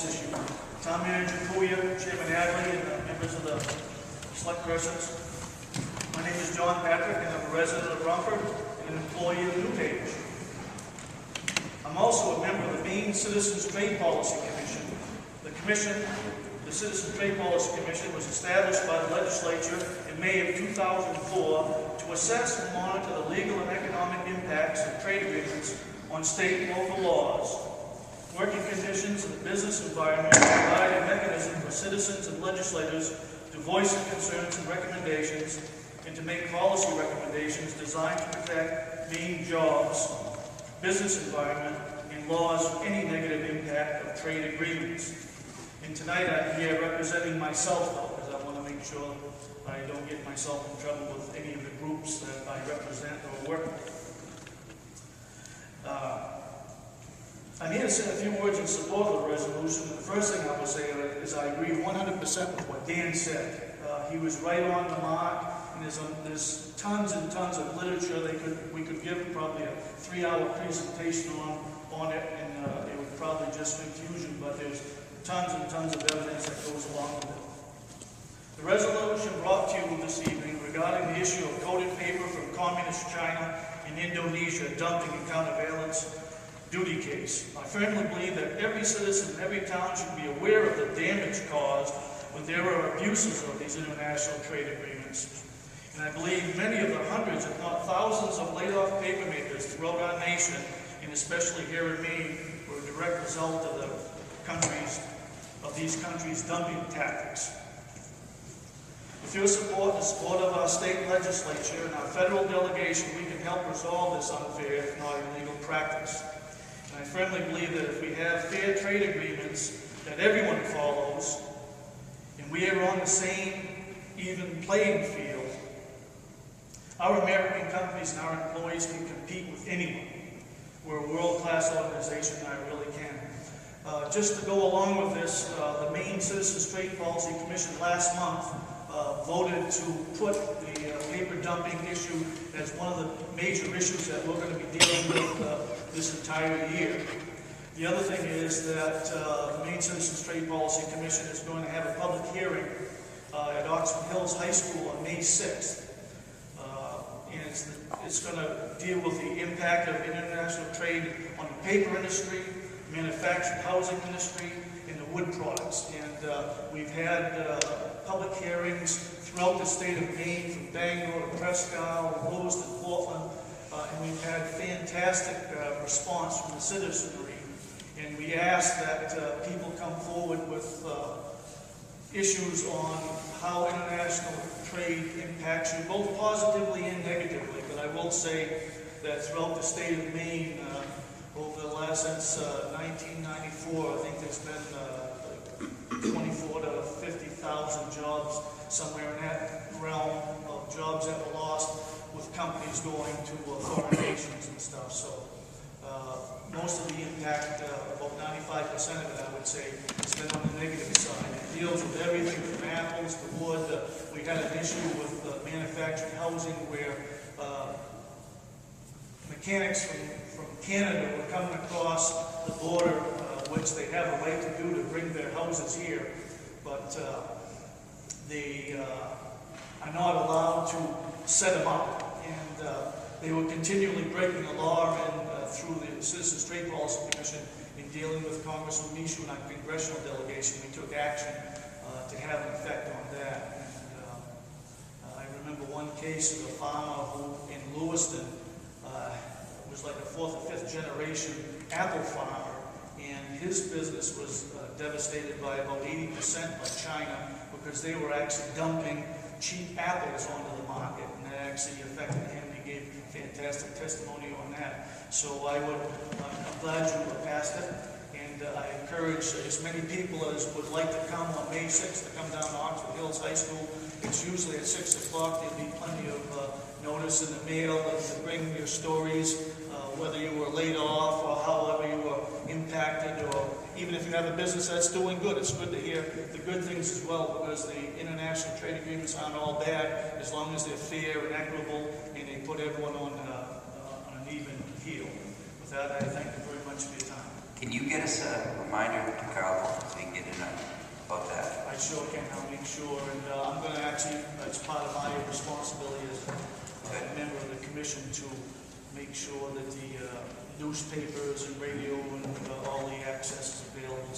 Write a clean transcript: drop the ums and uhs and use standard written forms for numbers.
this issue. Town Manager Puya, Chairman Adley, and members of the select persons. My name is John Patrick, and I'm a resident of Rumford and an employee of the DuPage. I'm also a member of the Maine Citizens Trade Policy Commission. The Citizen Trade Policy Commission was established by the legislature in May of 2004 to assess and monitor the legal and economic impacts of trade agreements on state and local laws, working conditions, and the business environment, to provide a mechanism for citizens and legislators to voice their concerns and recommendations, and to make policy recommendations designed to protect Maine jobs, business environment, and laws of any negative impact of trade agreements. And tonight I'm here representing myself, though, because I want to make sure I don't get myself in trouble with any of the groups that I represent or work with. I'm here to say a few words in support of the resolution. The first thing I will say is I agree 100% with what Dan said. He was right on the mark, and there's tons and tons of literature we could give probably a 3-hour presentation on it, and it would probably just confusion, but there's tons and tons of evidence that goes along with it. The resolution brought to you this evening regarding the issue of coated paper from Communist China and Indonesia dumping and countervailance duty case. I firmly believe that every citizen in every town should be aware of the damage caused when there are abuses of these international trade agreements. And I believe many of the hundreds, if not thousands, of laid-off paper makers throughout our nation, and especially here in Maine, were a direct result of these countries' dumping tactics. With your support and the support of our state legislature and our federal delegation, we can help resolve this unfair, if not illegal, practice. And I firmly believe that if we have fair trade agreements that everyone follows, and we are on the same even playing field, our American companies and our employees can compete with anyone. We're a world-class organization, and I really can. Just to go along with this, the Maine Citizens Trade Policy Commission last month voted to put the paper dumping issue as one of the major issues that we're going to be dealing with this entire year. The other thing is that the Maine Citizens Trade Policy Commission is going to have a public hearing at Oxford Hills High School on May 6th. And it's going to deal with the impact of international trade on the paper industry, manufactured housing industry, and the wood products. And we've had public hearings throughout the state of Maine, from Bangor to Presque Isle, Lewiston, Portland, and we've had fantastic response from the citizenry. And we ask that people come forward with issues on how international trade impacts you, both positively and negatively. But I will say that throughout the state of Maine, over the last, since 1994, I think there's been 24 to 50,000 jobs, somewhere in that realm of jobs that were lost with companies going to foreign nations and stuff. So most of the impact, about 95% of it, I would say, has been on the negative side. It deals with everything from apples to wood. We had an issue with manufactured housing where mechanics from Canada were coming across the border, which they have a right to do to bring their houses here, but they are not allowed to set them up, and they were continually breaking the law, and through the Citizens Trade Policy Commission in dealing with Congressman Michaud and our congressional delegation, we took action to have an effect on that. And I remember one case of a farmer who in Lewiston was like a 4th or 5th generation apple farmer, and his business was devastated by about 80% by China, because they were actually dumping cheap apples onto the market, and that actually affected him. He gave fantastic testimony on that. So I'm glad you passed it, and I encourage as many people as would like to come on May 6th to come down to Oxford Hills High School. It's usually at 6 o'clock. There'll be plenty of notice in the mail to bring your stories, whether you were laid off or however you were impacted, or even if you have a business that's doing good. It's good to hear the good things as well, because the international trade agreements aren't all bad as long as they're fair and equitable and they put everyone on an even keel. With that, I thank you very much for your time. Can you get us a reminder to Carl? sure, Ken, I'll make sure, and I'm gonna actually, that's part of my responsibility as a member of the commission to make sure that the newspapers and radio and all the access is available,